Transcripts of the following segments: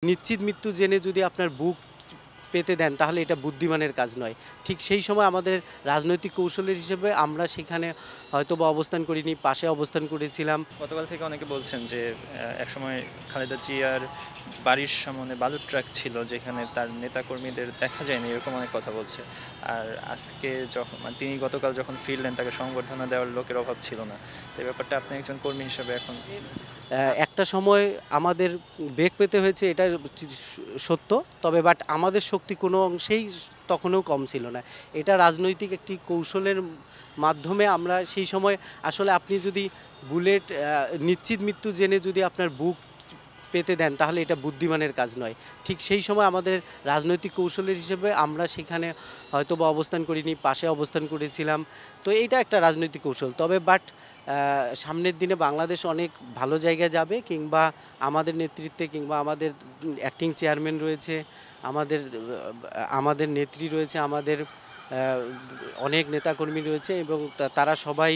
নিশ্চিত মৃত্যু জেনে যদি আপনার বুক পেতে দেন তাহলে এটা বুদ্ধিমানের কাজ নয়। ঠিক সেই সময় আমাদের রাজনৈতিক কৌশলের হিসেবে আমরা সেখানে হয়তোবা অবস্থান করিনি, পাশে অবস্থান করেছিলাম। গতকাল থেকে অনেকে বলছেন যে একসময় খালেদা জিয়ার বাড়ির সামনে বালুর ট্রাক ছিল যেখানে তার নেতাকর্মীদের দেখা যায়নি, এরকম অনেক কথা বলছে। আর আজকে যখন তিনি গতকাল যখন ফিরলেন তাকে সংবর্ধনা দেওয়ার লোকের অভাব ছিল না। তো এই ব্যাপারটা আপনি একজন কর্মী হিসেবে এখন একটা সময় আমাদের বেগ পেতে হয়েছে, এটা সত্য। তবে আমাদের শক্তি কোনো অংশেই তখনও কম ছিল না। এটা রাজনৈতিক একটি কৌশলের মাধ্যমে আমরা সেই সময় আসলে আপনি যদি বুলেট নিশ্চিত মৃত্যু জেনে যদি আপনার বুক পেতে দেন তাহলে এটা বুদ্ধিমানের কাজ নয়। ঠিক সেই সময় আমাদের রাজনৈতিক কৌশলের হিসেবে আমরা সেখানে হয়তোবা অবস্থান করিনি, পাশে অবস্থান করেছিলাম। তো এইটা একটা রাজনৈতিক কৌশল। তবে সামনের দিনে বাংলাদেশ অনেক ভালো জায়গায় যাবে, কিংবা আমাদের নেতৃত্বে কিংবা আমাদের অ্যাক্টিং চেয়ারম্যান রয়েছে, আমাদের আমাদের নেত্রী রয়েছে, আমাদের অনেক নেতাকর্মী রয়েছে এবং তারা সবাই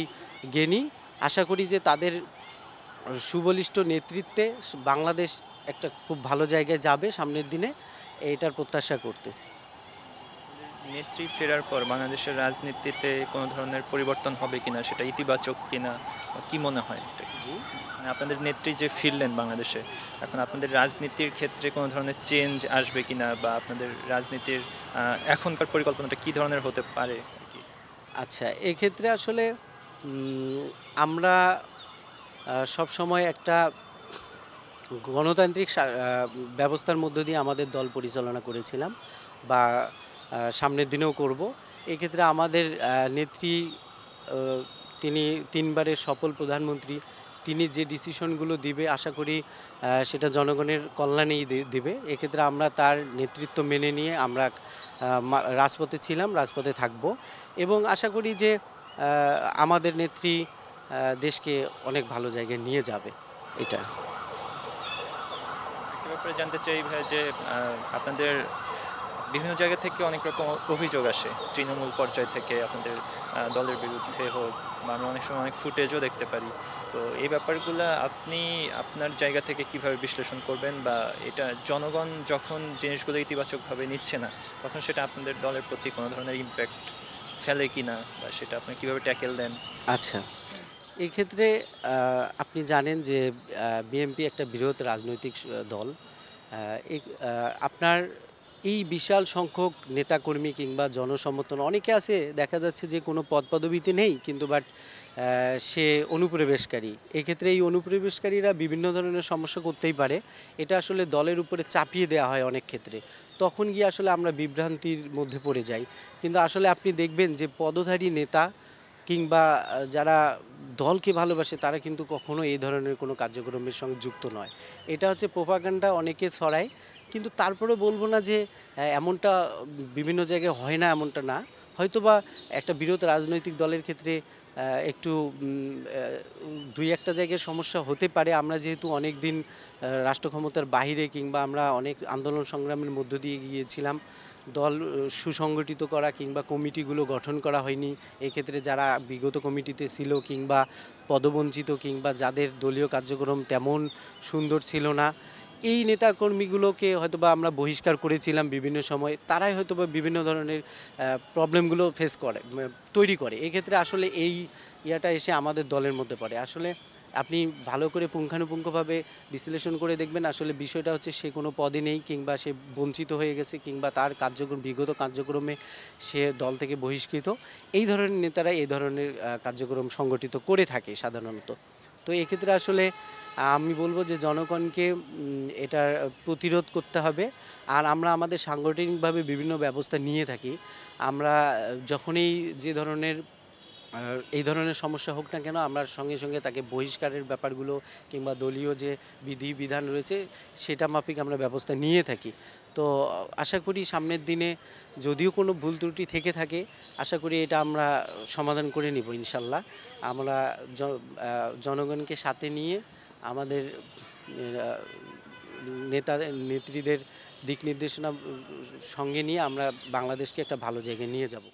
জ্ঞানী। আশা করি যে তাদের সুবলিষ্ঠ নেতৃত্বে বাংলাদেশ একটা খুব ভালো জায়গায় যাবে সামনের দিনে, এইটার প্রত্যাশা করতেছি। নেত্রী ফেরার পর বাংলাদেশের রাজনীতিতে কোনো ধরনের পরিবর্তন হবে কিনা, সেটা ইতিবাচক কিনা, কি মনে হয় এটা? মানে আপনাদের নেত্রী যে ফিরলেন বাংলাদেশে, এখন আপনাদের রাজনীতির ক্ষেত্রে কোনো ধরনের চেঞ্জ আসবে কিনা, বা আপনাদের রাজনীতির এখনকার পরিকল্পনাটা কি ধরনের হতে পারে আর কি? আচ্ছা, এক্ষেত্রে আসলে আমরা সবসময় একটা গণতান্ত্রিক ব্যবস্থার মধ্য দিয়ে আমাদের দল পরিচালনা করেছিলাম, বা সামনের দিনেও করব। এক্ষেত্রে আমাদের নেত্রী, তিনি ৩ বারের সফল প্রধানমন্ত্রী। তিনি যে ডিসিশনগুলো দিবে আশা করি সেটা জনগণের কল্যাণেই দিবে। এক্ষেত্রে আমরা তার নেতৃত্ব মেনে নিয়ে আমরা রাজপথে ছিলাম, রাজপথে থাকব এবং আশা করি যে আমাদের নেত্রী দেশকে অনেক ভালো জায়গায় নিয়ে যাবে। এটা একটা ব্যাপারে জানতে চাই ভাই যে আপনাদের বিভিন্ন জায়গা থেকে অনেক রকম অভিযোগ আসে, তৃণমূল পর্যায় থেকে আপনাদের দলের বিরুদ্ধে হোক, বা আমরা অনেক সময় অনেক ফুটেজও দেখতে পারি। তো এই ব্যাপারগুলো আপনি আপনার জায়গা থেকে কিভাবে বিশ্লেষণ করবেন, বা এটা জনগণ যখন জিনিসগুলো ইতিবাচকভাবে নিচ্ছে না তখন সেটা আপনাদের দলের প্রতি কোনো ধরনের ইম্প্যাক্ট ফেলে কিনা, বা সেটা আপনি কিভাবে ট্যাকেল দেন? আচ্ছা, এক্ষেত্রে আপনি জানেন যে বিএনপি একটা বৃহৎ রাজনৈতিক দল। আপনার এই বিশাল সংখ্যক নেতাকর্মী কিংবা জনসমর্থন অনেকে আছে, দেখা যাচ্ছে যে কোনো পদপদবিতে নেই, কিন্তু সে অনুপ্রবেশকারী। এক্ষেত্রে এই অনুপ্রবেশকারীরা বিভিন্ন ধরনের সমস্যা করতেই পারে। এটা আসলে দলের উপরে চাপিয়ে দেওয়া হয় অনেক ক্ষেত্রে। তখন গিয়ে আসলে আমরা বিভ্রান্তির মধ্যে পড়ে যাই। কিন্তু আসলে আপনি দেখবেন যে পদধারী নেতা কিংবা যারা দলকে ভালোবাসে তারা কিন্তু কখনো এই ধরনের কোনো কার্যক্রমের সঙ্গে যুক্ত নয়। এটা হচ্ছে প্রোপাগান্ডা অনেকে ছড়ায়, কিন্তু তারপরে বলবো না যে এমনটা বিভিন্ন জায়গায় হয় না, এমনটা না। হয়তোবা একটা বৃহৎ রাজনৈতিক দলের ক্ষেত্রে একটু দুই একটা জায়গায় সমস্যা হতে পারে। আমরা যেহেতু অনেক দিন রাষ্ট্র ক্ষমতার বাহিরে কিংবা আমরা অনেক আন্দোলন সংগ্রামের মধ্য দিয়ে গিয়েছিলাম, দল সুসংগঠিত করা কিংবা কমিটিগুলো গঠন করা হয়নি। এক্ষেত্রে যারা বিগত কমিটিতে ছিল কিংবা পদবঞ্চিত কিংবা যাদের দলীয় কার্যক্রম তেমন সুন্দর ছিল না, এই নেতাকর্মীগুলোকে হয়তোবা আমরা বহিষ্কার করেছিলাম বিভিন্ন সময়। তারাই হয়তোবা বিভিন্ন ধরনের প্রবলেমগুলো ফেস করে, তৈরি করে। এক্ষেত্রে আসলে এই ইয়াটা এসে আমাদের দলের মধ্যে পড়ে। আসলে আপনি ভালো করে পুঙ্খানুপুঙ্খভাবে বিশ্লেষণ করে দেখবেন, আসলে বিষয়টা হচ্ছে সে কোনো পদে নেই কিংবা সে বঞ্চিত হয়ে গেছে কিংবা তার বিগত কার্যক্রমে সে দল থেকে বহিষ্কৃত। এই ধরনের নেতারা এই ধরনের কার্যক্রম সংগঠিত করে থাকে সাধারণত। তো এক্ষেত্রে আসলে আমি বলবো যে জনগণকে এটার প্রতিরোধ করতে হবে। আর আমরা আমাদের সাংগঠনিকভাবে বিভিন্ন ব্যবস্থা নিয়ে থাকি। আমরা যখনই যে ধরনের এই ধরনের সমস্যা হোক না কেন, আমরা সঙ্গে সঙ্গে তাকে বহিষ্কারের ব্যাপারগুলো কিংবা দলীয় যে বিধিবিধান রয়েছে সেটা মাফিক আমরা ব্যবস্থা নিয়ে থাকি। তো আশা করি সামনের দিনে যদিও কোনো ভুল ত্রুটি থেকে থাকে, আশা করি এটা আমরা সমাধান করে নিব ইনশাল্লাহ। আমরা জনগণকে সাথে নিয়ে আমাদের নেত্রীদের দিক নির্দেশনা সঙ্গে নিয়ে আমরা বাংলাদেশকে একটা ভালো জায়গায় নিয়ে যাব।